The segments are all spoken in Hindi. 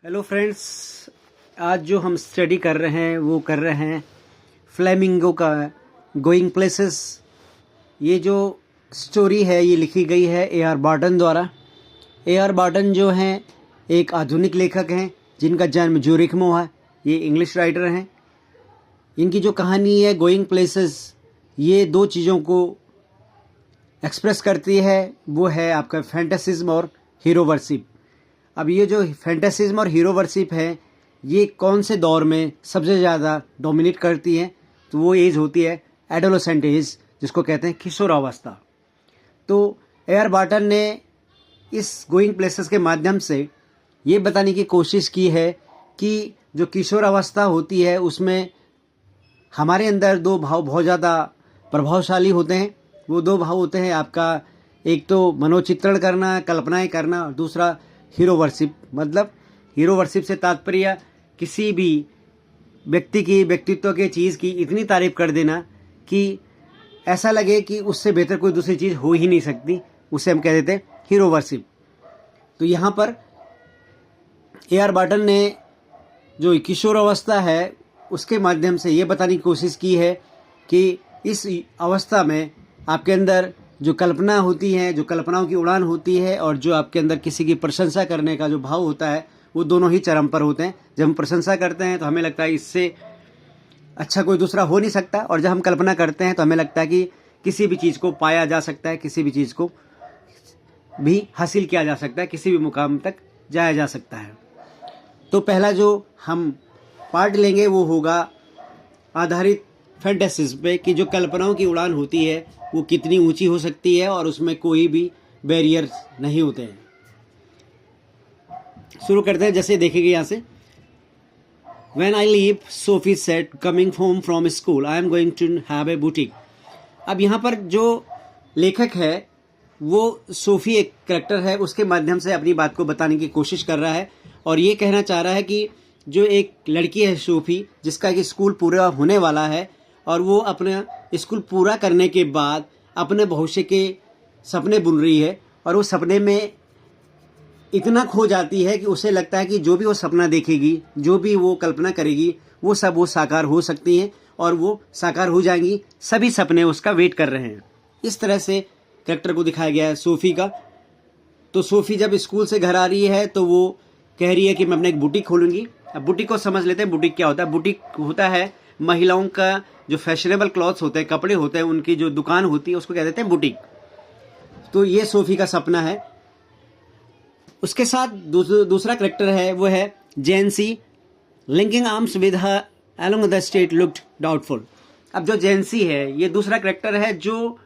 हेलो फ्रेंड्स, आज जो हम स्टडी कर रहे हैं वो कर रहे हैं फ्लेमिंगो का गोइंग प्लेसेस। ये जो स्टोरी है ये लिखी गई है ए.आर. बार्टन द्वारा। ए.आर. बार्टन जो हैं एक आधुनिक लेखक हैं जिनका जन्म ज्यूरिख में हुआ है। ये इंग्लिश राइटर हैं। इनकी जो कहानी है गोइंग प्लेसेस, ये दो चीज़ों को एक्सप्रेस करती है। वो है आपका फैंटासिज्म और हीरो वर्शिप। अब ये जो फैंटासिज्म और हीरो वर्शिप है ये कौन से दौर में सबसे ज़्यादा डोमिनेट करती है, तो वो एज होती है एडोलेसेंट एज, जिसको कहते हैं किशोरावस्था। तो ए.आर. बार्टन ने इस गोइंग प्लेसेस के माध्यम से ये बताने की कोशिश की है कि जो किशोरावस्था होती है उसमें हमारे अंदर दो भाव बहुत ज़्यादा प्रभावशाली होते हैं। वो दो भाव होते हैं, आपका एक तो मनोचित्रण करना, कल्पनाएं करना, और दूसरा हीरो वर्शिप। मतलब हीरो वर्शिप से तात्पर्य किसी भी व्यक्ति की, व्यक्तित्व के चीज़ की इतनी तारीफ कर देना कि ऐसा लगे कि उससे बेहतर कोई दूसरी चीज़ हो ही नहीं सकती, उसे हम कह देते हैं हीरो वर्शिप। तो यहाँ पर ए.आर. बार्टन ने जो किशोर अवस्था है उसके माध्यम से ये बताने की कोशिश की है कि इस अवस्था में आपके अंदर जो कल्पना होती है, जो कल्पनाओं की उड़ान होती है, और जो आपके अंदर किसी की प्रशंसा करने का जो भाव होता है, वो दोनों ही चरम पर होते हैं। जब हम प्रशंसा करते हैं तो हमें लगता है इससे अच्छा कोई दूसरा हो नहीं सकता, और जब हम कल्पना करते हैं तो हमें लगता है कि किसी भी चीज़ को पाया जा सकता है, किसी भी चीज़ को भी हासिल किया जा सकता है, किसी भी मुकाम तक जाया जा सकता है। तो पहला जो हम पार्ट लेंगे वो होगा आधारित फैंटेसीज पे, कि जो कल्पनाओं की उड़ान होती है वो कितनी ऊंची हो सकती है और उसमें कोई भी बैरियर नहीं होते हैं। शुरू करते हैं, जैसे देखेंगे यहाँ से। When I leave, Sophie said, coming home from school, I am going to have a boutique. अब यहाँ पर जो लेखक है वो सोफी एक करैक्टर है, उसके माध्यम से अपनी बात को बताने की कोशिश कर रहा है और ये कहना चाह रहा है कि जो एक लड़की है सोफी, जिसका कि स्कूल पूरा होने वाला है और वो अपना स्कूल पूरा करने के बाद अपने भविष्य के सपने बुन रही है, और वो सपने में इतना खो जाती है कि उसे लगता है कि जो भी वो सपना देखेगी, जो भी वो कल्पना करेगी, वो सब वो साकार हो सकती हैं और वो साकार हो जाएंगी। सभी सपने उसका वेट कर रहे हैं। इस तरह से कैरेक्टर को दिखाया गया है सोफी का। तो सोफी जब स्कूल से घर आ रही है तो वो कह रही है कि मैं अपना एक बुटीक खोलूँगी। अब बुटीक को समझ लेते हैं। बुटीक क्या होता है? बुटीक होता है महिलाओं का जो फैशनेबल क्लॉथ्स होते हैं, कपड़े होते हैं, उनकी जो दुकान होती है उसको कह देते हैं बुटीक। तो ये सोफी का सपना है। उसके साथ दूसरा करेक्टर है, वो है Jansie. Linking arms with her along the street looked doubtful. अब जो जेंसी है ये दूसरा करेक्टर है जो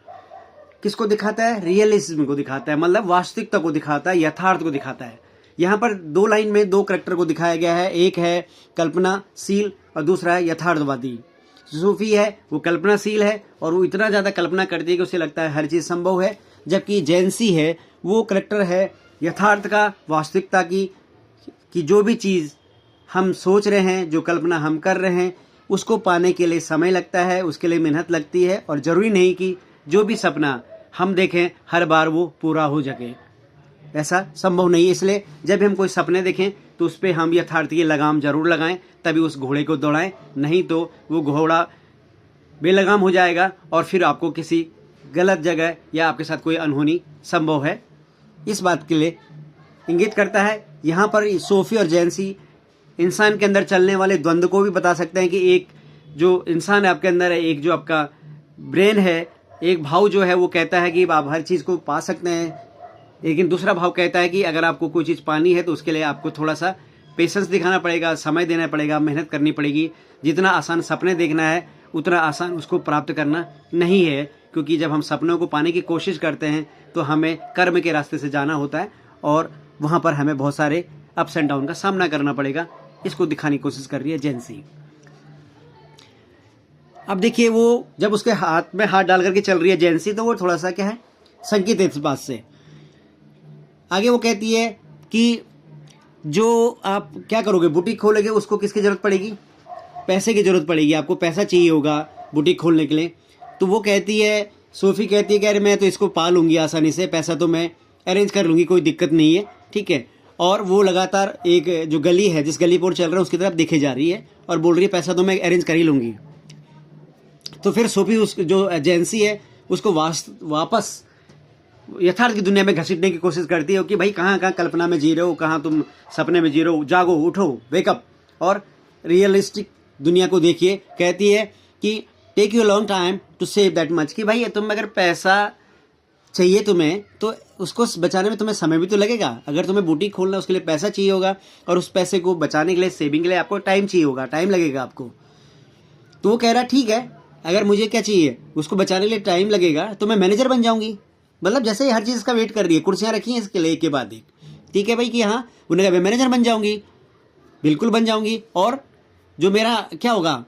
किसको दिखाता है? रियलिज्म को दिखाता है, मतलब वास्तविकता को दिखाता है, यथार्थ को दिखाता है। यहाँ पर दो लाइन में दो करेक्टर को दिखाया गया है। एक है कल्पनाशील और दूसरा है यथार्थवादी। सूफी है वो कल्पनाशील है और वो इतना ज़्यादा कल्पना करती है कि उसे लगता है हर चीज़ संभव है, जबकि जेंसी है वो करेक्टर है यथार्थ का, वास्तविकता की, कि जो भी चीज़ हम सोच रहे हैं, जो कल्पना हम कर रहे हैं, उसको पाने के लिए समय लगता है, उसके लिए मेहनत लगती है, और ज़रूरी नहीं कि जो भी सपना हम देखें हर बार वो पूरा हो सके, ऐसा संभव नहीं। इसलिए जब हम कोई सपने देखें तो उस पर हम यथार्थ की लगाम जरूर लगाएं, तभी उस घोड़े को दौड़ाएं, नहीं तो वो घोड़ा बेलगाम हो जाएगा और फिर आपको किसी गलत जगह या आपके साथ कोई अनहोनी संभव है। इस बात के लिए इंगित करता है। यहाँ पर सोफी और जेंसी इंसान के अंदर चलने वाले द्वंद्व को भी बता सकते हैं कि एक जो इंसान आपके अंदर है, एक जो आपका ब्रेन है, एक भाव जो है वो कहता है कि आप हर चीज़ को पा सकते हैं, लेकिन दूसरा भाव कहता है कि अगर आपको कोई चीज़ पानी है तो उसके लिए आपको थोड़ा सा पेशेंस दिखाना पड़ेगा, समय देना पड़ेगा, मेहनत करनी पड़ेगी। जितना आसान सपने देखना है उतना आसान उसको प्राप्त करना नहीं है, क्योंकि जब हम सपनों को पाने की कोशिश करते हैं तो हमें कर्म के रास्ते से जाना होता है और वहाँ पर हमें बहुत सारे अप्स एंड डाउन का सामना करना पड़ेगा। इसको दिखाने की कोशिश कर रही है जेंसी। अब देखिए, वो जब उसके हाथ में हाथ डाल करके चल रही है जेंसी, तो वो थोड़ा सा क्या है, संकेत है इस बात से। आगे वो कहती है कि जो आप क्या करोगे, बुटीक खोलोगे, उसको किसकी ज़रूरत पड़ेगी? पैसे की ज़रूरत पड़ेगी, आपको पैसा चाहिए होगा बुटीक खोलने के लिए। तो वो कहती है, सोफ़ी कहती है कि अरे मैं तो इसको पा लूँगी आसानी से, पैसा तो मैं अरेंज कर लूँगी, कोई दिक्कत नहीं है, ठीक है। और वो लगातार एक जो गली है, जिस गली पर वो चल रहा है उसकी तरफ देखे जा रही है और बोल रही है पैसा तो मैं अरेंज कर ही लूँगी। तो फिर सोफी उस जो एजेंसी है उसको वापस यथार्थ की दुनिया में घसीटने की कोशिश करती है कि भाई कहाँ कहाँ कल्पना में जी रहे हो, कहाँ तुम सपने में जी रहे हो, जागो, उठो, वेकअप और रियलिस्टिक दुनिया को देखिए। कहती है कि take you long time to save that much, कि भाई तुम अगर पैसा चाहिए तुम्हें तो उसको बचाने में तुम्हें समय भी तो लगेगा। अगर तुम्हें बुटीक खोलना है उसके लिए पैसा चाहिए होगा और उस पैसे को बचाने के लिए, सेविंग के लिए आपको टाइम चाहिए होगा, टाइम लगेगा आपको। तो वो कह रहा ठीक है, अगर मुझे क्या चाहिए, उसको बचाने के लिए टाइम लगेगा तो मैं मैनेजर बन जाऊंगी। मतलब जैसे ही हर चीज़ का वेट कर रही है, कुर्सियाँ रखी हैं इसके लिए एक के बाद एक। ठीक है भाई कि हाँ, उन्होंने कहा मैं मैनेजर बन जाऊंगी, बिल्कुल बन जाऊंगी, और जो मेरा क्या होगा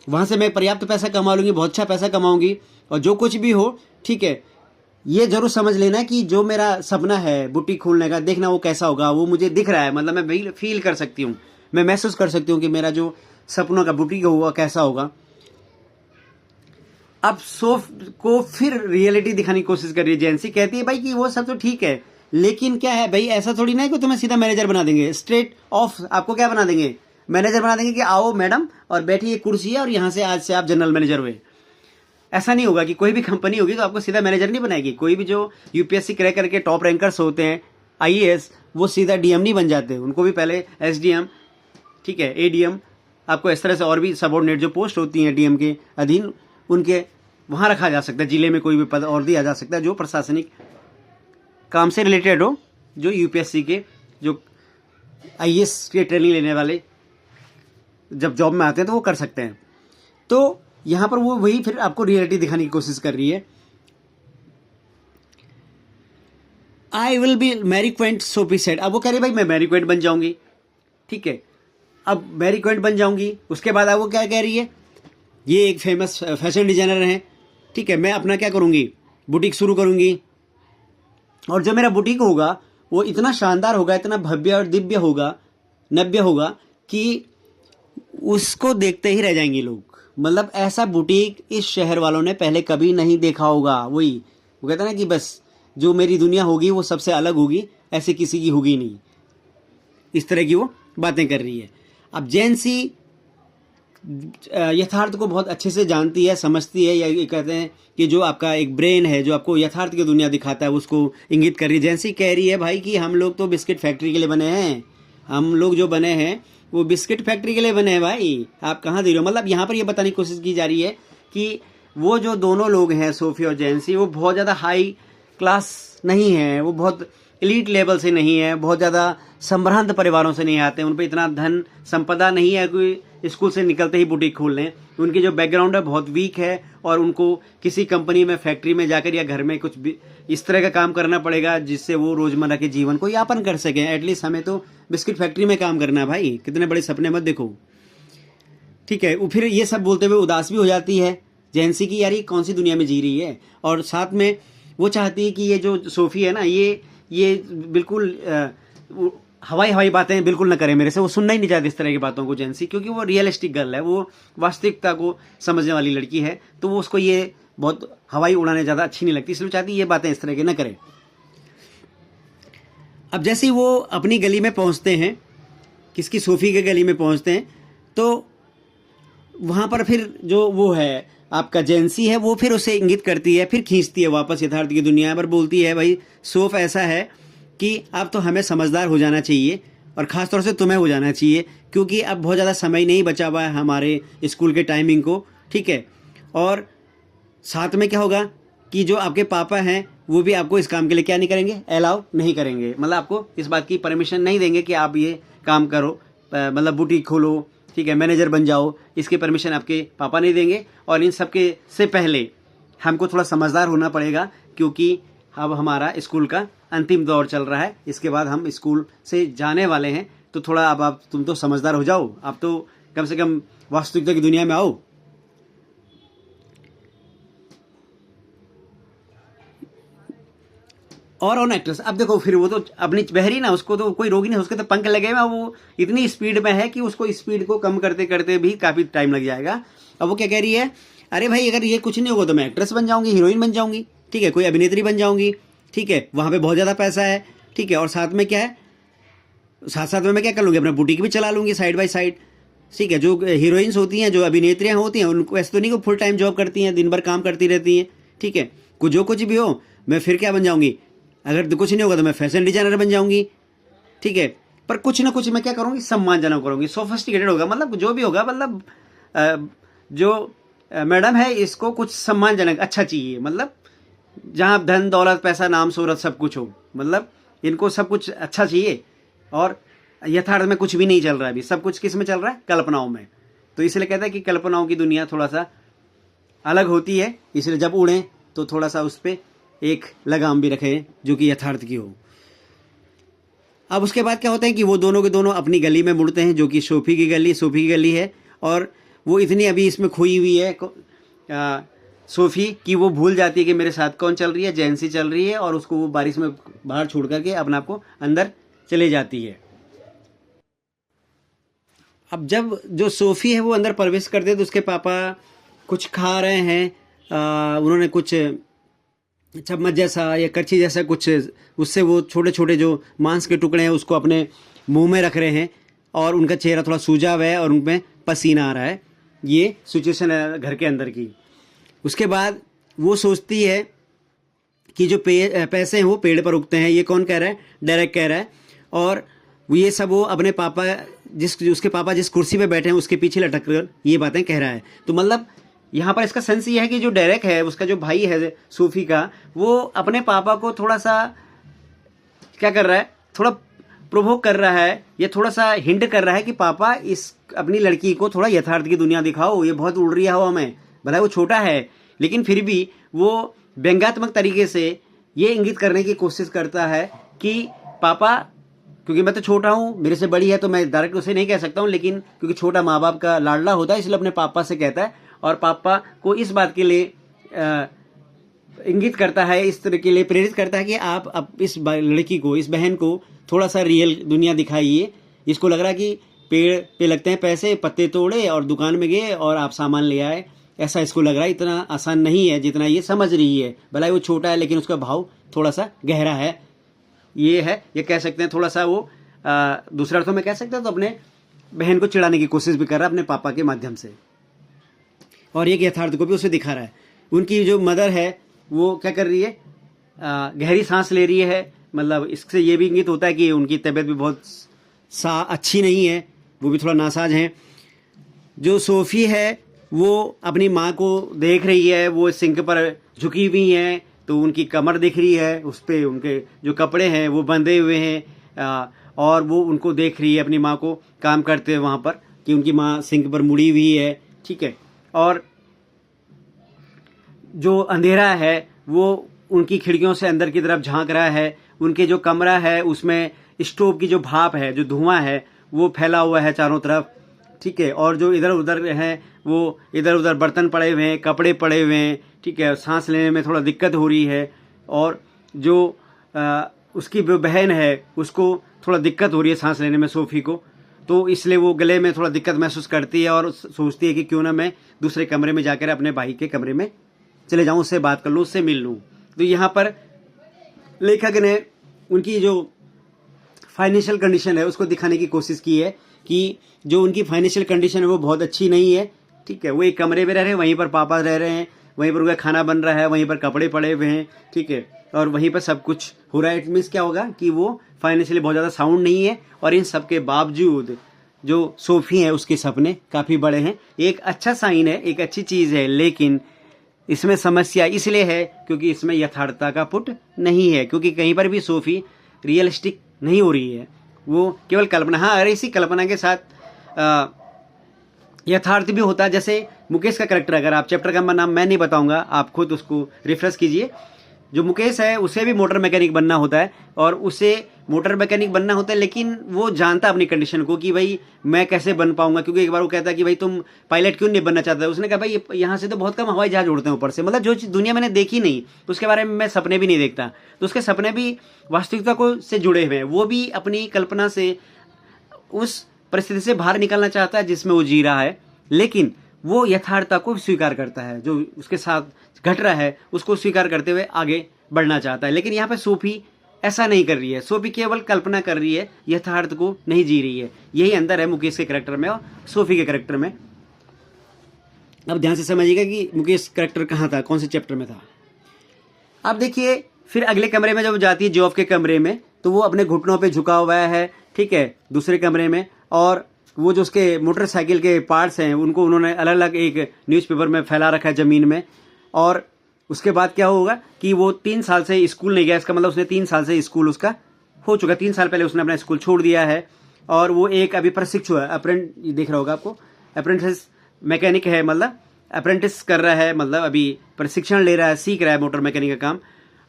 वहाँ से मैं पर्याप्त पैसा कमा लूँगी, बहुत अच्छा पैसा कमाऊँगी, और जो कुछ भी हो ठीक है। ये जरूर समझ लेना कि जो मेरा सपना है बुटीक खोलने का, देखना वो कैसा होगा, वो मुझे दिख रहा है, मतलब मैं फील कर सकती हूँ, मैं महसूस कर सकती हूँ कि मेरा जो सपनों का बुटीक होगा कैसा होगा। अब सोफ को फिर रियलिटी दिखाने की कोशिश कर रही है एजेंसी। कहती है भाई कि वो सब तो ठीक है, लेकिन क्या है भाई, ऐसा थोड़ी ना है कि तुम्हें सीधा मैनेजर बना देंगे, स्ट्रेट ऑफ आपको क्या बना देंगे, मैनेजर बना देंगे कि आओ मैडम और बैठिए कुर्सी है और यहाँ से आज से आप जनरल मैनेजर हुए। ऐसा नहीं होगा कि कोई भी कंपनी होगी तो आपको सीधा मैनेजर नहीं बनाएगी। कोई भी जो यूपीएससी क्रैक करके टॉप रैंकर्स होते हैं, आईएएस, वो सीधा डीएम नहीं बन जाते, उनको भी पहले एसडीएम, ठीक है, एडीएम, आपको इस तरह से और भी सबऑर्डिनेट जो पोस्ट होती हैं डीएम के अधीन, उनके वहाँ रखा जा सकता है। जिले में कोई भी पद और दिया जा सकता है जो प्रशासनिक काम से रिलेटेड हो, जो यूपीएससी के जो आईएएस के ट्रेनिंग लेने वाले जब जॉब में आते हैं तो वो कर सकते हैं। तो यहाँ पर वो वही फिर आपको रियलिटी दिखाने की कोशिश कर रही है। I will be Mary Quint, Sophie said. अब वो कह रही भाई मैं मैरी क्वेंट बन जाऊंगी, ठीक है, अब मैरी क्वेंट बन जाऊंगी। उसके बाद अब वो क्या कह रही है, ये एक फेमस फैशन डिजाइनर हैं, ठीक है, मैं अपना क्या करूंगी, बुटीक शुरू करूंगी, और जो मेरा बुटीक होगा वो इतना शानदार होगा, इतना भव्य और दिव्य होगा, नव्य होगा कि उसको देखते ही रह जाएंगे लोग। मतलब ऐसा बुटीक इस शहर वालों ने पहले कभी नहीं देखा होगा। वही वो कहता है ना कि बस जो मेरी दुनिया होगी वो सबसे अलग होगी, ऐसे किसी की होगी नहीं। इस तरह की वो बातें कर रही है। अब जेंसी यथार्थ को बहुत अच्छे से जानती है, समझती है, या ये कहते हैं कि जो आपका एक ब्रेन है जो आपको यथार्थ की दुनिया दिखाता है उसको इंगित कर रही है। जेंसी कह रही है भाई कि हम लोग तो बिस्किट फैक्ट्री के लिए बने हैं, हम लोग जो बने हैं वो बिस्किट फैक्ट्री के लिए बने हैं भाई, आप कहाँ दे रहे हो। मतलब यहाँ पर ये बताने की कोशिश की जा रही है कि वो जो दोनों लोग हैं सोफी और जेंसी, वो बहुत ज़्यादा हाई क्लास नहीं है, वो बहुत एलीट लेवल से नहीं है, बहुत ज़्यादा संभ्रांत परिवारों से नहीं आते, उन पर इतना धन संपदा नहीं है कि स्कूल से निकलते ही बुटीक खोल लें। उनकी जो बैकग्राउंड है बहुत वीक है और उनको किसी कंपनी में, फैक्ट्री में जाकर या घर में कुछ भी इस तरह का काम करना पड़ेगा जिससे वो रोजमर्रा के जीवन को यापन कर सकें। एटलीस्ट हमें तो बिस्किट फैक्ट्री में काम करना है भाई, कितने बड़े सपने मत देखो, ठीक है। वो फिर ये सब बोलते हुए उदास भी हो जाती है जेंसी की, यार ये कौन सी दुनिया में जी रही है। और साथ में वो चाहती है कि ये जो सोफी है ना, ये बिल्कुल हवाई बातें बिल्कुल न करे मेरे से, वो सुनना ही नहीं चाहती इस तरह की बातों को जेंसी, क्योंकि वो रियलिस्टिक गर्ल है, वो वास्तविकता को समझने वाली लड़की है, तो वो उसको ये बहुत हवाई उड़ाने ज़्यादा अच्छी नहीं लगती, इसलिए चाहती ये बातें इस तरह की न करे। अब जैसे ही वो अपनी गली में पहुंचते हैं, किसकी, सोफी के गली में पहुंचते हैं, तो वहाँ पर फिर जो वो है आपका जेंसी है, वो फिर उसे इंगित करती है, फिर खींचती है वापस यथार्थ की दुनिया पर। बोलती है भाई सोफ, ऐसा है कि अब तो हमें समझदार हो जाना चाहिए और ख़ास तौर से तुम्हें हो जाना चाहिए, क्योंकि अब बहुत ज़्यादा समय नहीं बचा हुआ है हमारे स्कूल के टाइमिंग को, ठीक है। और साथ में क्या होगा कि जो आपके पापा हैं वो भी आपको इस काम के लिए क्या नहीं करेंगे, अलाउ नहीं करेंगे, मतलब आपको इस बात की परमिशन नहीं देंगे कि आप ये काम करो, मतलब बुटीक खोलो, ठीक है, मैनेजर बन जाओ, इसकी परमिशन आपके पापा नहीं देंगे। और इन सब के से पहले हमको थोड़ा समझदार होना पड़ेगा, क्योंकि अब हमारा स्कूल का अंतिम दौर चल रहा है, इसके बाद हम स्कूल से जाने वाले हैं, तो थोड़ा अब तुम तो समझदार हो जाओ, आप तो कम से कम वास्तविकता की दुनिया में आओ। और ऑन एक्ट्रेस, अब देखो फिर वो तो अपनी बहरी ना, उसको तो कोई रोक ही नहीं, उसके तो पंख लगे हुए, वो इतनी स्पीड में है कि उसको स्पीड को कम करते करते भी काफ़ी टाइम लग जाएगा। अब वो क्या कह रही है, अरे भाई अगर ये कुछ नहीं होगा तो मैं एक्ट्रेस बन जाऊंगी, हीरोइन बन जाऊंगी, ठीक है, कोई अभिनेत्री बन जाऊंगी, ठीक है, वहाँ पे बहुत ज़्यादा पैसा है, ठीक है, और साथ में क्या है, साथ साथ में मैं क्या कर लूँगी, अपना बुटीक भी चला लूँगी साइड बाय साइड। ठीक है, जो हीरोइंस होती हैं, जो अभिनेत्रियाँ होती हैं, उनको ऐसे तो नहीं कि फुल टाइम जॉब करती हैं, दिन भर काम करती रहती हैं। ठीक है, जो कुछ भी हो, मैं फिर क्या बन जाऊँगी, अगर कुछ नहीं होगा तो मैं फैशन डिजाइनर बन जाऊँगी। ठीक है, पर कुछ ना कुछ मैं क्या करूँगी, सम्मानजनक करूँगी, सोफिस्टिकेटेड होगा, मतलब जो भी होगा, मतलब जो मैडम है इसको कुछ सम्मानजनक अच्छा चाहिए, मतलब जहाँ धन दौलत पैसा नाम शोहरत सब कुछ हो, मतलब इनको सब कुछ अच्छा चाहिए। और यथार्थ में कुछ भी नहीं चल रहा है अभी, सब कुछ किस में चल रहा है, कल्पनाओं में। तो इसलिए कहता है कि कल्पनाओं की दुनिया थोड़ा सा अलग होती है, इसलिए जब उड़ें तो थोड़ा सा उस पर एक लगाम भी रखें जो कि यथार्थ की हो। अब उसके बाद क्या होता है कि वो दोनों के दोनों अपनी गली में मुड़ते हैं, जो कि सोफी की गली है। और वो इतनी अभी इसमें खोई हुई है सोफ़ी कि वो भूल जाती है कि मेरे साथ कौन चल रही है, जैनसी चल रही है, और उसको वो बारिश में बाहर छोड़ करके अपने आप को अंदर चले जाती है। अब जब जो सोफ़ी है वो अंदर प्रवेश करते हैं तो उसके पापा कुछ खा रहे हैं, उन्होंने कुछ चम्मच जैसा या करछी जैसा कुछ, उससे वो छोटे छोटे जो मांस के टुकड़े हैं उसको अपने मुंह में रख रहे हैं, और उनका चेहरा थोड़ा सूजा हुआ है और उनमें पसीना आ रहा है। ये सिचुएशन है घर के अंदर की। उसके बाद वो सोचती है कि जो पैसे हैं वो पेड़ पर उगते हैं। ये कौन कह रहा है, डायरेक्ट कह रहा है। और ये सब वो अपने पापा उसके पापा जिस कुर्सी पे बैठे हैं उसके पीछे लटक कर ये बातें कह रहा है। तो मतलब यहाँ पर इसका सेंस ये है कि जो डायरेक्ट है, उसका जो भाई है सूफी का, वो अपने पापा को थोड़ा सा क्या कर रहा है, थोड़ा प्रोवोक कर रहा है, ये थोड़ा सा हिंट कर रहा है कि पापा इस अपनी लड़की को थोड़ा यथार्थ की दुनिया दिखाओ, ये बहुत उड़ रही है हवा में। भला वो छोटा है लेकिन फिर भी वो व्यंग्यात्मक तरीके से ये इंगित करने की कोशिश करता है कि पापा, क्योंकि मैं तो छोटा हूँ, मेरे से बड़ी है तो मैं डायरेक्ट उसे नहीं कह सकता हूँ, लेकिन क्योंकि छोटा माँ बाप का लाडला होता है इसलिए अपने पापा से कहता है, और पापा को इस बात के लिए इंगित करता है, इस तरह के लिए प्रेरित करता है कि आप इस लड़की को, इस बहन को थोड़ा सा रियल दुनिया दिखाइए। इसको लग रहा है कि पेड़ पे लगते हैं पैसे, पत्ते तोड़े और दुकान में गए और आप सामान ले आए, ऐसा इसको लग रहा है। इतना आसान नहीं है जितना ये समझ रही है। भला वो छोटा है लेकिन उसका भाव थोड़ा सा गहरा है। ये कह सकते हैं थोड़ा सा वो दूसरे अर्थों में कह सकते हैं तो अपने बहन को चिढ़ाने की कोशिश भी कर रहा है अपने पापा के माध्यम से, और एक यथार्थ को भी उसे दिखा रहा है। उनकी जो मदर है वो क्या कर रही है, गहरी सांस ले रही है। मतलब इससे ये भी इंगित होता है कि उनकी तबीयत भी बहुत अच्छी नहीं है, वो भी थोड़ा नासाज हैं। जो सोफ़ी है वो अपनी माँ को देख रही है, वो सिंक पर झुकी हुई हैं, तो उनकी कमर दिख रही है, उस पर उनके जो कपड़े हैं वो बंधे हुए हैं, और वो उनको देख रही है अपनी माँ को काम करते हुए वहाँ पर, कि उनकी माँ सिंक पर मुड़ी हुई है। ठीक है, और जो अंधेरा है वो उनकी खिड़कियों से अंदर की तरफ झांक रहा है। उनके जो कमरा है उसमें स्टोव की जो भाप है, जो धुआं है, वो फैला हुआ है चारों तरफ। ठीक है, और जो इधर उधर हैं वो इधर उधर बर्तन पड़े हुए हैं, कपड़े पड़े हुए हैं। ठीक है, सांस लेने में थोड़ा दिक्कत हो रही है, और जो उसकी बहन है उसको थोड़ा दिक्कत हो रही है सांस लेने में, सोफ़ी को, तो इसलिए वो गले में थोड़ा दिक्कत महसूस करती है और सोचती है कि क्यों ना मैं दूसरे कमरे में जाकर अपने भाई के कमरे में चले जाऊं, उससे बात कर लूं, उससे मिल लूं। तो यहाँ पर लेखक ने उनकी जो फाइनेंशियल कंडीशन है उसको दिखाने की कोशिश की है कि जो उनकी फाइनेंशियल कंडीशन है वो बहुत अच्छी नहीं है। ठीक है, वो एक कमरे में रह रहे हैं, वहीं पर पापा रह रहे हैं, वहीं पर उनका खाना बन रहा है, वहीं पर कपड़े पड़े हुए हैं। ठीक है, और वहीं पर सब कुछ हो रहा है। इट मीन्स क्या होगा कि वो फाइनेंशियली बहुत ज़्यादा साउंड नहीं है, और इन सब के बावजूद जो सोफ़ी है उसके सपने काफ़ी बड़े हैं। एक अच्छा साइन है, एक अच्छी चीज़ है, लेकिन इसमें समस्या इसलिए है क्योंकि इसमें यथार्थता का पुट नहीं है, क्योंकि कहीं पर भी सोफ़ी रियलिस्टिक नहीं हो रही है, वो केवल कल्पना। हाँ, अरे इसी कल्पना के साथ यथार्थ भी होता है। जैसे मुकेश का कैरेक्टर, अगर आप चैप्टर का नाम मैं नहीं बताऊंगा, आप खुद उसको रिफ्रेश कीजिए। जो मुकेश है उसे भी मोटर मैकेनिक बनना होता है, और उसे मोटर मैकेनिक बनना होता है, लेकिन वो जानता अपनी कंडीशन को कि भाई मैं कैसे बन पाऊंगा। क्योंकि एक बार वो कहता है कि भाई तुम पायलट क्यों नहीं बनना चाहता। उसने कहा भाई यहाँ से तो बहुत कम हवाई जहाज उड़ते हैं ऊपर से, मतलब जो चीज़ दुनिया मैंने देखी नहीं उसके बारे में मैं सपने भी नहीं देखता। तो उसके सपने भी वास्तविकता को से जुड़े हुए हैं, वो भी अपनी कल्पना से उस परिस्थिति से बाहर निकलना चाहता है जिसमें वो जी रहा है, लेकिन वो यथार्थता को स्वीकार करता है, जो उसके साथ घट रहा है उसको स्वीकार करते हुए आगे बढ़ना चाहता है। लेकिन यहाँ पे सोफ़ी ऐसा नहीं कर रही है। सोफी केवल कल्पना कर रही है, यथार्थ को नहीं जी रही है। यही अंदर है मुकेश के कैरेक्टर में और सोफी के कैरेक्टर में। अब ध्यान से समझिएगा कि मुकेश कैरेक्टर कहाँ था, कौन से चैप्टर में था। अब देखिए फिर अगले कमरे में जब वो जाती है जॉब के कमरे में, तो वो अपने घुटनों पे झुका हुआ है, ठीक है, दूसरे कमरे में। और वो जो उसके मोटरसाइकिल के पार्ट्स हैं उनको उन्होंने अलग अलग एक न्यूज़पेपर में फैला रखा है ज़मीन में। और उसके बाद क्या होगा कि वो 3 साल से स्कूल नहीं गया। इसका मतलब उसने 3 साल से स्कूल उसका हो चुका, 3 साल पहले उसने अपना स्कूल छोड़ दिया है। और वो एक अभी प्रशिक्षु है, देख रहा होगा आपको, अप्रेंटिस मैकेनिक है, मतलब अप्रेंटिस कर रहा है, मतलब अभी प्रशिक्षण ले रहा है, सीख रहा है मोटर मैकेनिक का काम।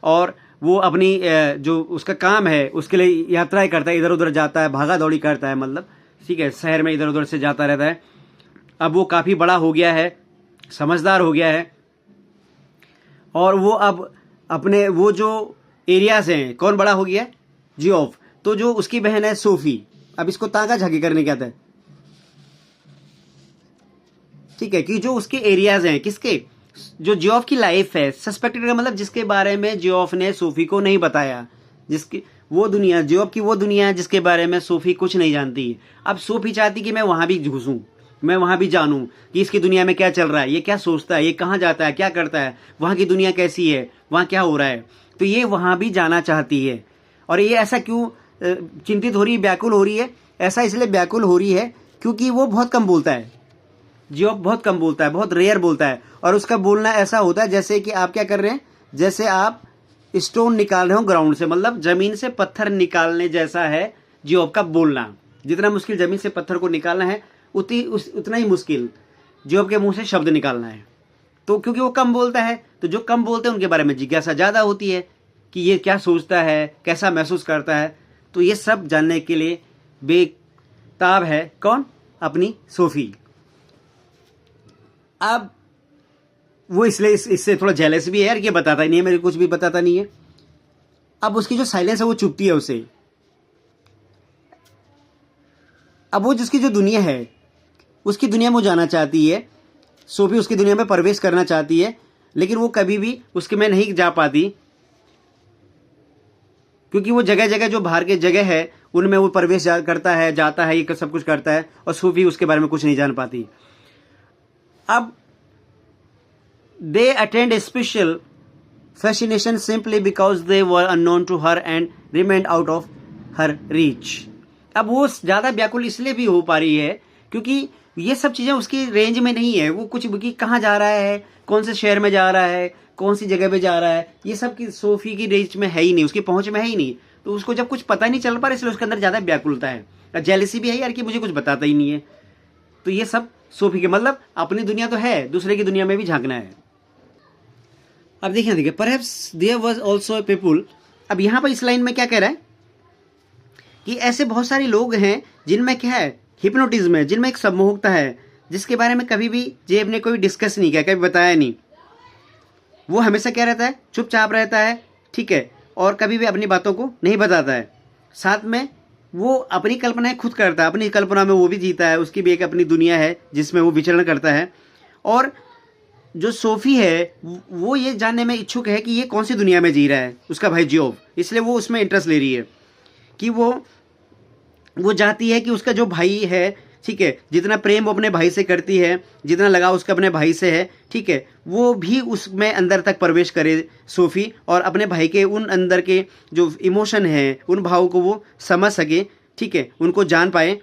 और वो अपनी जो उसका काम है उसके लिए यात्राएं करता है, इधर उधर जाता है, भागा दौड़ी करता है, मतलब ठीक है, शहर में इधर उधर से जाता रहता है। अब वो काफ़ी बड़ा हो गया है, समझदार हो गया है। और वो अब अपने वो जो एरियाज हैं, कौन बड़ा हो गया है, जियोफ। तो जो उसकी बहन है सोफी, अब इसको ताका झाकी करने क्या था, ठीक है, कि जो उसके एरियाज हैं, किसके, जो जियोफ की लाइफ है, सस्पेक्टेड का मतलब जिसके बारे में जियोफ ने सोफी को नहीं बताया, जिसकी वो दुनिया, जियोफ की वो दुनिया जिसके बारे में सोफी कुछ नहीं जानती। अब सोफी चाहती कि मैं वहां भी घुसूं, मैं वहां भी जानूं कि इसकी दुनिया में क्या चल रहा है, ये क्या सोचता है, ये कहाँ जाता है, क्या करता है, वहां की दुनिया कैसी है, वहां क्या हो रहा है। तो ये वहां भी जाना चाहती है। और ये ऐसा क्यों चिंतित हो रही है, व्याकुल हो रही है, ऐसा इसलिए व्याकुल हो रही है क्योंकि वो बहुत कम बोलता है। जियोफ बहुत कम बोलता है, बहुत रेयर बोलता है। और उसका बोलना ऐसा होता है जैसे कि आप क्या कर रहे हैं, जैसे आप स्टोन निकाल रहे हो ग्राउंड से, मतलब जमीन से पत्थर निकालने जैसा है जियोफ का बोलना। जितना मुश्किल जमीन से पत्थर को निकालना है, उतना ही मुश्किल जियोफ के मुंह से शब्द निकालना है। तो क्योंकि वो कम बोलता है, तो जो कम बोलते हैं उनके बारे में जिज्ञासा ज़्यादा होती है कि ये क्या सोचता है, कैसा महसूस करता है। तो ये सब जानने के लिए बेताब है कौन, अपनी सोफी। अब वो इसलिए इससे थोड़ा जेलस भी है यार, ये बताता ही नहीं है, मेरे कुछ भी बताता नहीं है। अब उसकी जो साइलेंस है वो चुभती है उसे। अब वो जिसकी जो दुनिया है उसकी दुनिया में वो जाना चाहती है, सोफी उसकी दुनिया में प्रवेश करना चाहती है, लेकिन वो कभी भी उसके में नहीं जा पाती क्योंकि वो जगह जगह जो बाहर के जगह है उनमें वो प्रवेश करता है, जाता है, ये सब कुछ करता है, और सोफी उसके बारे में कुछ नहीं जान पाती। अब they attained a special fascination simply because they were unknown to her and remained out of her reach। अब वो ज़्यादा व्याकुल इसलिए भी हो पा रही है क्योंकि ये सब चीज़ें उसकी रेंज में नहीं है। वो कुछ भी कहाँ जा रहा है, कौन से शहर में जा रहा है, कौन सी जगह पे जा रहा है, ये सब की सोफी की रेंज में है ही नहीं, उसकी पहुंच में है ही नहीं। तो उसको जब कुछ पता नहीं चल पा रहा, इसलिए उसके अंदर ज़्यादा व्याकुलता है, जेलसी भी है यार कि मुझे कुछ बताता ही नहीं है। तो ये सब सोफी के, मतलब अपनी दुनिया तो है, दूसरे की दुनिया में भी झांकना है। अब देखिए perhaps there was also people. अब यहाँ पर इस लाइन में क्या कह रहा है कि ऐसे बहुत सारे लोग हैं जिनमें क्या है, हिप्नोटिज्म है, जिनमें एक सम्मोहकता है, जिसके बारे में कभी भी जेब ने कोई डिस्कस नहीं किया, कभी बताया नहीं। वो हमेशा क्या रहता है, चुपचाप रहता है, ठीक है, और कभी भी अपनी बातों को नहीं बताता है। साथ में वो अपनी कल्पनाएं खुद करता है, अपनी कल्पना में वो भी जीता है, उसकी भी एक अपनी दुनिया है जिसमें वो विचरण करता है। और जो सोफी है वो ये जानने में इच्छुक है कि ये कौन सी दुनिया में जी रहा है उसका भाई जियोफ, इसलिए वो उसमें इंटरेस्ट ले रही है कि वो चाहती है कि उसका जो भाई है, ठीक है, जितना प्रेम वो अपने भाई से करती है, जितना लगाव उसका अपने भाई से है, ठीक है, वो भी उसमें अंदर तक प्रवेश करे सोफी, और अपने भाई के उन अंदर के जो इमोशन है, उन भावों को वो समझ सके, ठीक है, उनको जान पाए,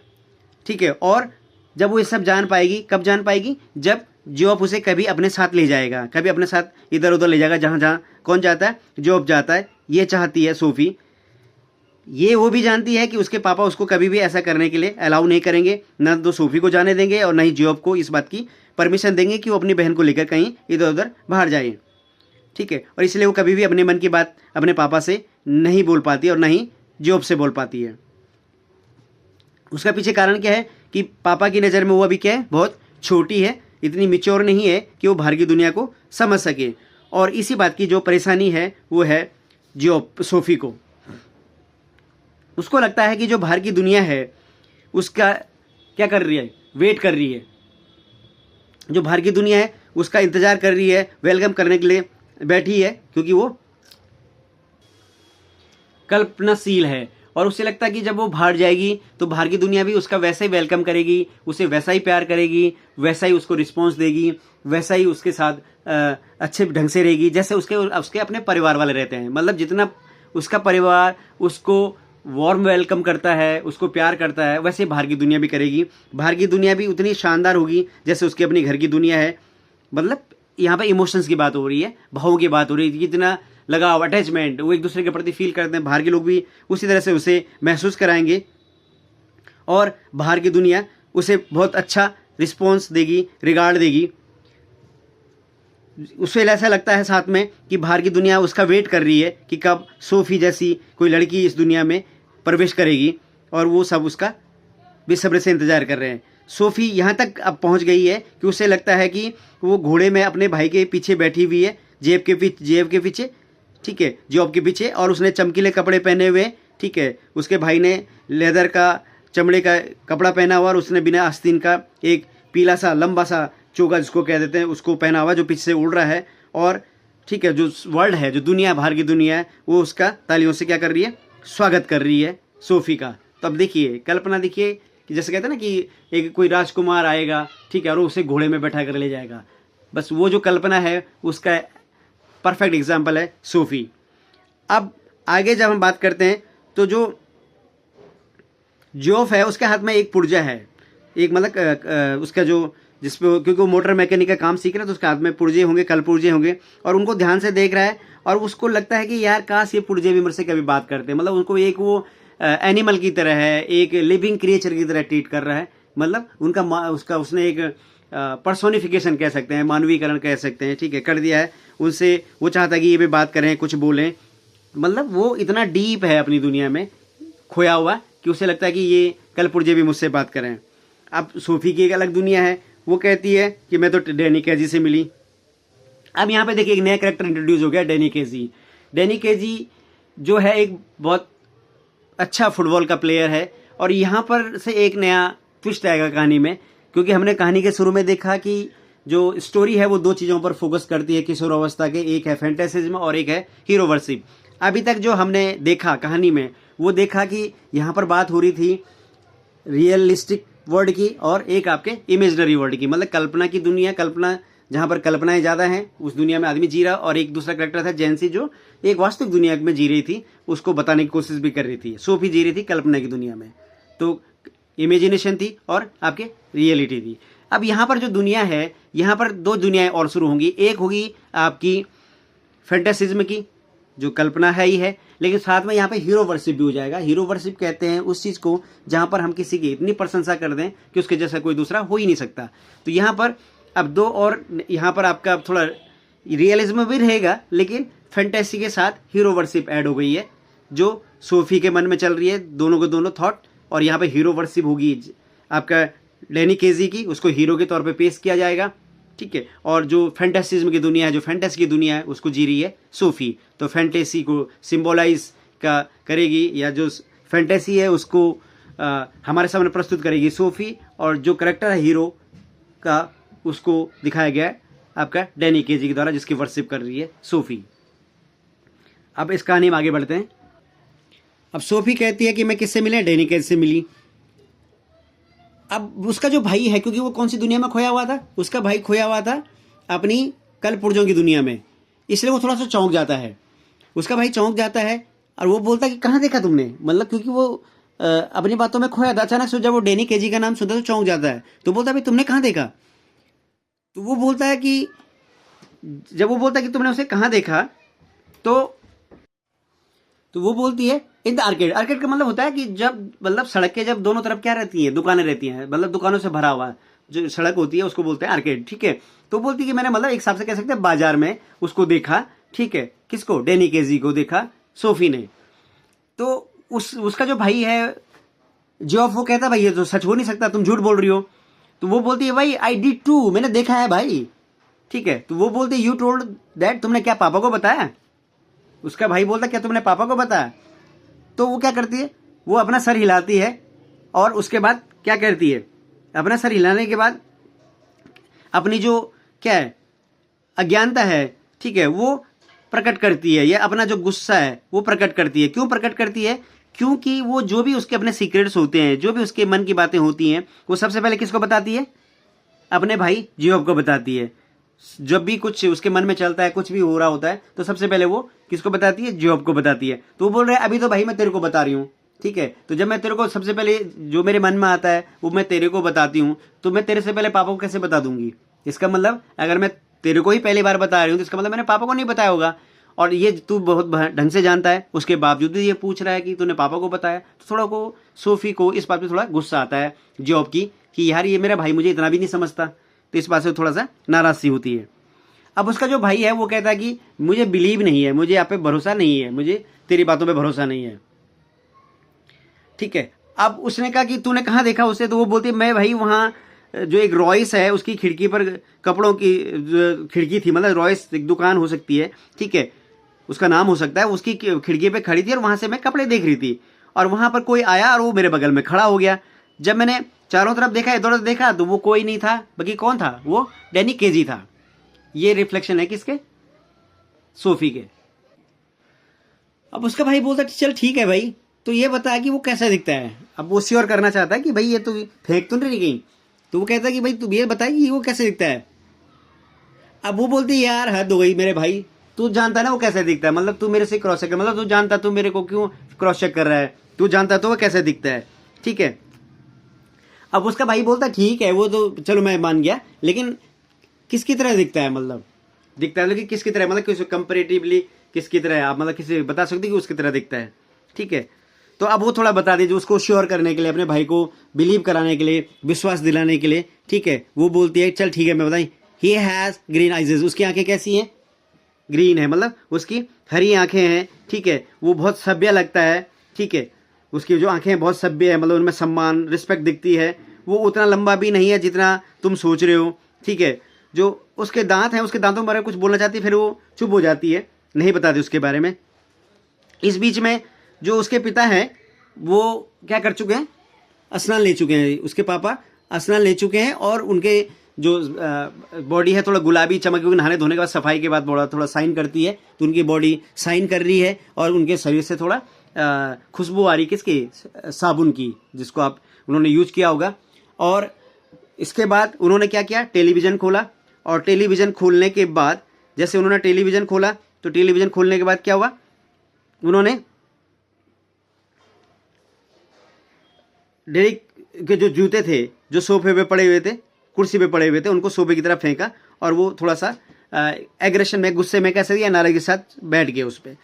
ठीक है। और जब वो ये सब जान पाएगी, कब जान पाएगी, जब जियोफ उसे कभी अपने साथ ले जाएगा, कभी अपने साथ इधर उधर ले जाएगा, जहाँ जहाँ कौन जाता है, जियोफ जाता है। ये चाहती है सोफी। ये वो भी जानती है कि उसके पापा उसको कभी भी ऐसा करने के लिए अलाउ नहीं करेंगे, न तो सोफी को जाने देंगे और न ही जियोफ को इस बात की परमिशन देंगे कि वो अपनी बहन को लेकर कहीं इधर उधर बाहर जाए, ठीक है। और इसलिए वो कभी भी अपने मन की बात अपने पापा से नहीं बोल पाती और न ही जियोफ से बोल पाती है। उसका पीछे कारण क्या है कि पापा की नज़र में वो अभी क्या है, बहुत छोटी है, इतनी मिच्योर नहीं है कि वो बाहर की दुनिया को समझ सके। और इसी बात की जो परेशानी है वो है जियोफ, सोफी को। उसको लगता है कि जो बाहर की दुनिया है उसका क्या कर रही है, वेट कर रही है, जो बाहर की दुनिया है उसका इंतज़ार कर रही है, वेलकम करने के लिए बैठी है, क्योंकि वो कल्पनाशील है और उसे लगता है कि जब वो बाहर जाएगी तो बाहर की दुनिया भी उसका वैसा ही वेलकम करेगी, उसे वैसा ही प्यार करेगी, वैसा ही उसको रिस्पॉन्स देगी, वैसा ही उसके साथ अच्छे ढंग से रहेगी जैसे उसके उसके अपने परिवार वाले रहते हैं। मतलब जितना उसका परिवार उसको वार्म वेलकम करता है, उसको प्यार करता है, वैसे बाहर की दुनिया भी करेगी। बाहर की दुनिया भी उतनी शानदार होगी जैसे उसके अपने घर की दुनिया है। मतलब यहाँ पे इमोशंस की बात हो रही है, भावों की बात हो रही है, कितना लगाव, अटैचमेंट वो एक दूसरे के प्रति फील करते हैं। बाहर के लोग भी उसी तरह से उसे महसूस कराएंगे और बाहर की दुनिया उसे बहुत अच्छा रिस्पॉन्स देगी, रिगार्ड देगी। उसे ऐसा लगता है साथ में कि बाहर की दुनिया उसका वेट कर रही है कि कब सोफ़ी जैसी कोई लड़की इस दुनिया में प्रवेश करेगी और वो सब उसका बेसब्री से इंतज़ार कर रहे हैं। सोफ़ी यहाँ तक अब पहुँच गई है कि उसे लगता है कि वो घोड़े में अपने भाई के पीछे बैठी हुई है, जेब के पीछे, ठीक है, जॉब के पीछे, और उसने चमकीले कपड़े पहने हुए, ठीक है, उसके भाई ने लेदर का चमड़े का कपड़ा पहना हुआ और उसने बिना आस्तीन का एक पीला सा लंबा सा चोगा जिसको कह देते हैं उसको पहना हुआ जो पीछे से उड़ रहा है। और ठीक है, जो वर्ल्ड है, जो दुनिया, बाहर की दुनिया है, वो उसका तालियों से क्या कर रही है, स्वागत कर रही है सोफ़ी का। तो अब देखिए कल्पना, देखिए कि जैसे कहते हैं ना कि एक कोई राजकुमार आएगा, ठीक है, और उसे घोड़े में बैठा कर ले जाएगा। बस वो जो कल्पना है उसका परफेक्ट एग्जाम्पल है सोफ़ी। अब आगे जब हम बात करते हैं तो जो जोफ है उसके हाथ में एक पुर्जा है, एक मतलब उसका जो जिसपे, क्योंकि वो मोटर मैकेनिक का काम सीख रहा है तो उसके हाथ में पुर्जे होंगे, कल पुर्जे होंगे, और उनको ध्यान से देख रहा है और उसको लगता है कि यार काश ये पुर्जे भी मेरे से कभी बात करते हैं। मतलब उनको एक वो एनिमल की तरह है, एक लिविंग क्रिएचर की तरह ट्रीट कर रहा है। मतलब उनका उसका उसने एक पर्सोनिफिकेशन कह सकते हैं, मानवीकरण कह सकते हैं, ठीक है, कर दिया है उनसे। वो चाहता है कि ये भी बात करें, कुछ बोलें। मतलब वो इतना डीप है अपनी दुनिया में खोया हुआ कि उसे लगता है कि ये कल पुर्जे भी मुझसे बात करें। अब सोफ़ी की एक अलग दुनिया है, वो कहती है कि मैं तो डैनी केजी से मिली। अब यहाँ पे देखिए एक नया कैरेक्टर इंट्रोड्यूस हो गया, डैनी केजी। डैनी केजी जो है एक बहुत अच्छा फुटबॉल का प्लेयर है और यहाँ पर से एक नया ट्विस्ट आएगा कहानी में, क्योंकि हमने कहानी के शुरू में देखा कि जो स्टोरी है वो दो चीज़ों पर फोकस करती है किशोरावस्था के, एक है फैंटेसिज्म और एक है हीरो वर्शिप। अभी तक जो हमने देखा कहानी में वो देखा कि यहाँ पर बात हो रही थी रियलिस्टिक वर्ल्ड की और एक आपके इमेजनरी वर्ल्ड की, मतलब कल्पना की दुनिया, कल्पना जहाँ पर कल्पनाएं ज़्यादा हैं उस दुनिया में आदमी जी रहा, और एक दूसरा करेक्टर था जेंसी जो एक वास्तविक दुनिया में जी रही थी, उसको बताने की कोशिश भी कर रही थी। सोफ़ी जी रही थी कल्पना की दुनिया में, तो इमेजिनेशन थी और आपके रियलिटी थी। अब यहाँ पर जो दुनिया है, यहाँ पर दो दुनियाएं और शुरू होंगी। एक होगी आपकी फैंटेसिज्म की जो कल्पना है ही है, लेकिन साथ में यहाँ पे हीरो वर्शिप भी हो जाएगा। हीरो वर्शिप कहते हैं उस चीज़ को जहाँ पर हम किसी की इतनी प्रशंसा कर दें कि उसके जैसा कोई दूसरा हो ही नहीं सकता। तो यहाँ पर अब दो, और यहाँ पर आपका थोड़ा रियलिज्म भी रहेगा लेकिन फैंटेसी के साथ हीरो वर्शिप ऐड हो गई है जो सोफ़ी के मन में चल रही है, दोनों को दोनों थॉट। और यहाँ पे हीरो वर्शिप होगी आपका डैनी केजी की, उसको हीरो के तौर पे पेश किया जाएगा, ठीक है। और जो फैंटेसिज्म की दुनिया है, जो फैंटेसी की दुनिया है, उसको जी रही है सोफ़ी। तो फैंटेसी को सिंबलाइज का करेगी, या जो फैंटेसी है उसको हमारे सामने प्रस्तुत करेगी सोफ़ी, और जो करेक्टर है हीरो का उसको दिखाया गया है आपका डैनी केजी के द्वारा, जिसकी वर्शिप कर रही है सोफ़ी। अब इस कहानी में आगे बढ़ते हैं। अब सोफ़ी कहती है कि मैं किससे मिले, डैनी केजी से मिली। अब उसका जो भाई है, क्योंकि वो कौन सी दुनिया में खोया हुआ था, उसका भाई खोया हुआ था अपनी कल पुर्जों की दुनिया में, इसलिए वो थोड़ा सा चौंक जाता है। उसका भाई चौंक जाता है और वो बोलता है कि कहाँ देखा तुमने, मतलब क्योंकि वो अपनी बातों में खोया था। अचानक से जब वो डैनी केजी का नाम सुनता तो चौंक जाता है, तो बोलता है भाई तुमने कहाँ देखा। तो वो बोलता है कि जब वो बोलता है कि तुमने उसे कहाँ देखा, तो वो बोलती है इन द आर्केड। आर्केड का मतलब होता है कि जब मतलब सड़क के जब दोनों तरफ क्या रहती हैं, दुकानें रहती हैं, मतलब दुकानों से भरा हुआ जो सड़क होती है उसको बोलते हैं आर्केड, ठीक है। तो बोलती है कि मैंने मतलब एक हिसाब से कह सकते हैं बाजार में उसको देखा, ठीक है। किसको, डैनी केजी को देखा सोफ़ी ने। तो उसका जो भाई है जॉफ, वो कहता है भाई ये तो सच हो नहीं सकता, तुम झूठ बोल रही हो। तो वो बोलती है भाई आई डिड टू, मैंने देखा है भाई, ठीक है। तो वो बोलती है यू टोल्ड दैट, तुमने क्या पापा को बताया। उसका भाई बोलता क्या तुमने पापा को बताया। तो वो क्या करती है, वो अपना सर हिलाती है और उसके बाद क्या करती है, अपना सर हिलाने के बाद अपनी जो क्या है अज्ञानता है, ठीक है, वो प्रकट करती है, या अपना जो गुस्सा है वो प्रकट करती है। क्यों प्रकट करती है? क्योंकि वो जो भी उसके अपने सीक्रेट्स होते हैं, जो भी उसके मन की बातें होती हैं, वो सबसे पहले किसको बताती है? अपने भाई जियोब को बताती है। जब भी कुछ उसके मन में चलता है, कुछ भी हो रहा होता है, तो सबसे पहले वो किसको बताती है? जियोब को बताती है। तो वो बोल रहे हैं अभी तो भाई मैं तेरे को बता रही हूँ, ठीक है, तो जब मैं तेरे को सबसे पहले जो मेरे मन में आता है वो मैं तेरे को बताती हूँ, तो मैं तेरे से पहले पापा को कैसे बता दूंगी? इसका मतलब अगर मैं तेरे को ही पहली बार बता रही हूँ तो इसका मतलब मैंने पापा को नहीं बताया होगा। और ये तू बहुत ढंग से जानता है, उसके बावजूद भी ये पूछ रहा है कि तूने पापा को बताया। तो थोड़ा को सोफी को इस बात पे थोड़ा गुस्सा आता है जॉब की, कि यार ये मेरा भाई मुझे इतना भी नहीं समझता। तो इस बात से थोड़ा सा नाराज सी होती है। अब उसका जो भाई है वो कहता है कि मुझे बिलीव नहीं है, मुझे यहाँ पे भरोसा नहीं है, मुझे तेरी बातों पे भरोसा नहीं है, ठीक है। अब उसने कहा कि तूने कहाँ देखा उसे? तो वो बोलती है मैं भाई वहाँ जो एक रॉयस है उसकी खिड़की पर, कपड़ों की खिड़की थी, मतलब रॉयस एक दुकान हो सकती है, ठीक है, उसका नाम हो सकता है, उसकी खिड़की पे खड़ी थी और वहां से मैं कपड़े देख रही थी, और वहां पर कोई आया और वो मेरे बगल में खड़ा हो गया। जब मैंने चारों तरफ देखा, इधर उधर देखा, तो वो कोई नहीं था, बाकी कौन था? वो डैनी केजी था। ये रिफ्लेक्शन है किसके? सोफी के। अब उसका भाई बोलता चल ठीक है भाई, तो ये बता कि वो कैसा दिखता है। अब वो श्योर करना चाहता है कि भाई ये तो फेंक तो नहीं गई। तो वो कहता है कि भाई तू ये बता कि वो कैसे दिखता है। अब वो बोलती है यार हद हो गई मेरे भाई, तू जानता है ना वो कैसे दिखता है, मतलब तू मेरे से क्रॉस चेक कर, मतलब तू जानता, तू मेरे को क्यों क्रॉस चेक कर रहा है? तू जानता तो वो कैसे दिखता है, ठीक है। अब उसका भाई बोलता ठीक है वो तो चलो मैं मान गया, लेकिन किसकी तरह दिखता है? मतलब दिखता है लेकिन किसकी तरह, मतलब किस कंपेरेटिवली किसकी तरह है? आप मतलब किसी बता सकते कि उसकी तरह दिखता है, ठीक है। तो अब वो थोड़ा बता दीजिए उसको श्योर करने के लिए, अपने भाई को बिलीव कराने के लिए, विश्वास दिलाने के लिए, ठीक है। वो बोलती है चल ठीक है मैं बताई, ही हैज ग्रीन आइजेस, उसकी आंखें कैसी हैं? ग्रीन है, मतलब उसकी हरी आंखें हैं, ठीक है। वो बहुत सभ्य लगता है, ठीक है, उसकी जो आंखें हैं बहुत सभ्य है, मतलब उनमें सम्मान रिस्पेक्ट दिखती है। वो उतना लंबा भी नहीं है जितना तुम सोच रहे हो, ठीक है। जो उसके दांत हैं, उसके दांतों के बारे में कुछ बोलना चाहती है, फिर वो चुप हो जाती है, नहीं बताती उसके बारे में। इस बीच में जो उसके पिता हैं वो क्या कर चुके हैं? स्नान ले चुके हैं, उसके पापा स्नान ले चुके हैं, और उनके जो बॉडी है थोड़ा गुलाबी चमक, क्योंकि नहाने धोने के बाद सफाई के बाद थोड़ा साइन करती है, तो उनकी बॉडी साइन कर रही है, और उनके शरीर से थोड़ा खुशबू आ रही, किसकी? साबुन की, जिसको आप उन्होंने यूज किया होगा। और इसके बाद उन्होंने क्या किया? टेलीविज़न खोला, और टेलीविज़न खोलने के बाद जैसे उन्होंने टेलीविज़न खोला, तो टेलीविज़न खोलने के बाद क्या हुआ? उन्होंने डेरिक के जो जूते थे जो सोफे पे पड़े हुए थे, कुर्सी पे पड़े हुए थे, उनको सोफे की तरफ फेंका, और वो थोड़ा सा एग्रेशन में, गुस्से में, कैसे या नाराज के साथ बैठ गए उस पर।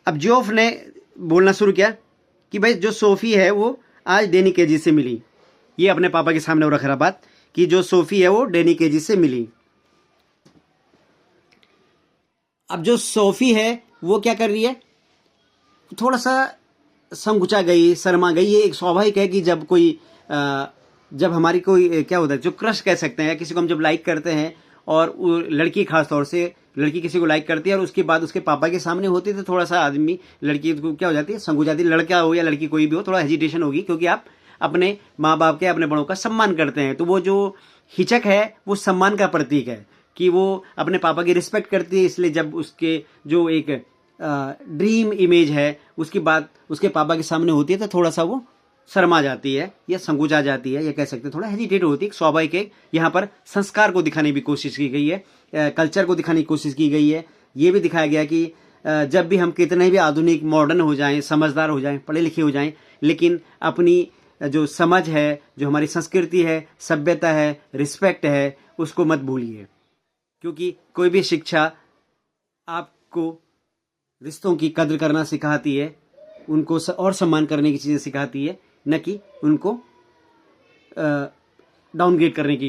अब जोफ ने बोलना शुरू किया कि भाई जो सोफ़ी है वो आज डैनी केजी से मिली। ये अपने पापा के सामने वो रख रहा बात कि जो सोफ़ी है वो डैनी केजी से मिली। अब जो सोफ़ी है वो क्या कर रही है? थोड़ा सा संकुचा गई, शर्मा गई। ये एक स्वाभाविक है कि जब कोई जब हमारी कोई क्या होता है, जो क्रश कह सकते हैं, किसी को हम जब लाइक करते हैं, और लड़की खास तौर से लड़की किसी को लाइक करती है और उसके बाद उसके पापा के सामने होती है, तो थोड़ा सा आदमी, लड़की को क्या हो जाती है? संकुच जाती है। लड़का हो या लड़की कोई भी हो, थोड़ा हेजिटेशन होगी, क्योंकि आप अपने माँ बाप के, अपने बड़ों का सम्मान करते हैं। तो वो जो हिचक है वो सम्मान का प्रतीक है, कि वो अपने पापा की रिस्पेक्ट करती है। इसलिए जब उसके जो एक ड्रीम इमेज है उसकी बात उसके पापा के सामने होती है, तो थोड़ा सा वो शर्मा जाती है, या संकुचा जाती है, या कह सकते हैं थोड़ा हेजिटेट होती है। स्वाभाविक है। यहाँ पर संस्कार को दिखाने की कोशिश की गई है, कल्चर को दिखाने की कोशिश की गई है। ये भी दिखाया गया कि जब भी हम कितने भी आधुनिक, मॉडर्न हो जाएं, समझदार हो जाएं, पढ़े लिखे हो जाएं, लेकिन अपनी जो समझ है, जो हमारी संस्कृति है, सभ्यता है, रिस्पेक्ट है, उसको मत भूलिए। क्योंकि कोई भी शिक्षा आपको रिश्तों की कद्र करना सिखाती है, उनको और सम्मान करने की चीज़ें सिखाती है, न कि उनको डाउनग्रेड करने के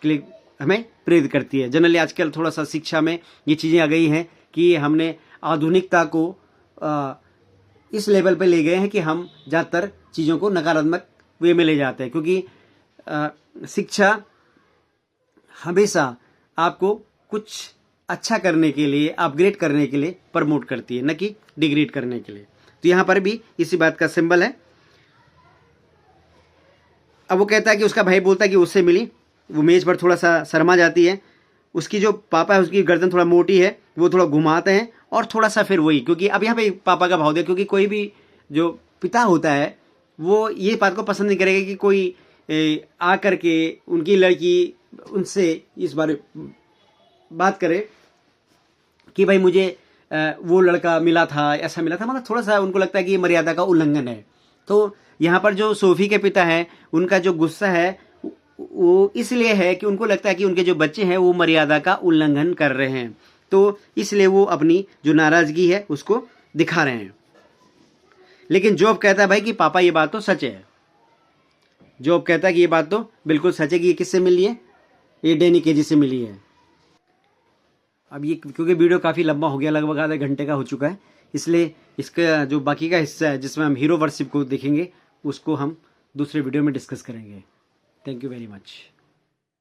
लिए हमें प्रेरित करती है। जनरली आजकल थोड़ा सा शिक्षा में ये चीज़ें आ गई हैं कि हमने आधुनिकता को इस लेवल पे ले गए हैं कि हम ज़्यादातर चीज़ों को नकारात्मक वे में ले जाते हैं, क्योंकि शिक्षा हमेशा आपको कुछ अच्छा करने के लिए, अपग्रेड करने के लिए प्रमोट करती है, न कि डिग्रेड करने के लिए। तो यहाँ पर भी इसी बात का सिंबल है। अब वो कहता है कि उसका भाई बोलता है कि उससे मिली, वो मेज पर थोड़ा सा शर्मा जाती है, उसकी जो पापा है उसकी गर्दन थोड़ा मोटी है, वो थोड़ा घुमाते हैं और थोड़ा सा फिर वही, क्योंकि अब यहाँ पे पापा का भाव दिया, क्योंकि कोई भी जो पिता होता है वो ये बात को पसंद नहीं करेगा कि कोई आ करके उनकी लड़की उनसे इस बारे बात करे कि भाई मुझे वो लड़का मिला था, ऐसा मिला था, मतलब थोड़ा सा उनको लगता है कि ये मर्यादा का उल्लंघन है। तो यहाँ पर जो सोफी के पिता हैं उनका जो गुस्सा है वो इसलिए है कि उनको लगता है कि उनके जो बच्चे हैं वो मर्यादा का उल्लंघन कर रहे हैं, तो इसलिए वो अपनी जो नाराजगी है उसको दिखा रहे हैं। लेकिन जॉब कहता है भाई कि पापा ये बात तो सच है। जॉब कहता है कि ये बात तो बिल्कुल सच है कि ये किससे मिली है, ये डैनी केजी से मिली है। अब ये क्योंकि वीडियो काफ़ी लंबा हो गया, लगभग आधे घंटे का हो चुका है, इसलिए इसका जो बाकी का हिस्सा है जिसमें हम हीरो वर्शिप को देखेंगे उसको हम दूसरे वीडियो में डिस्कस करेंगे। Thank you very much.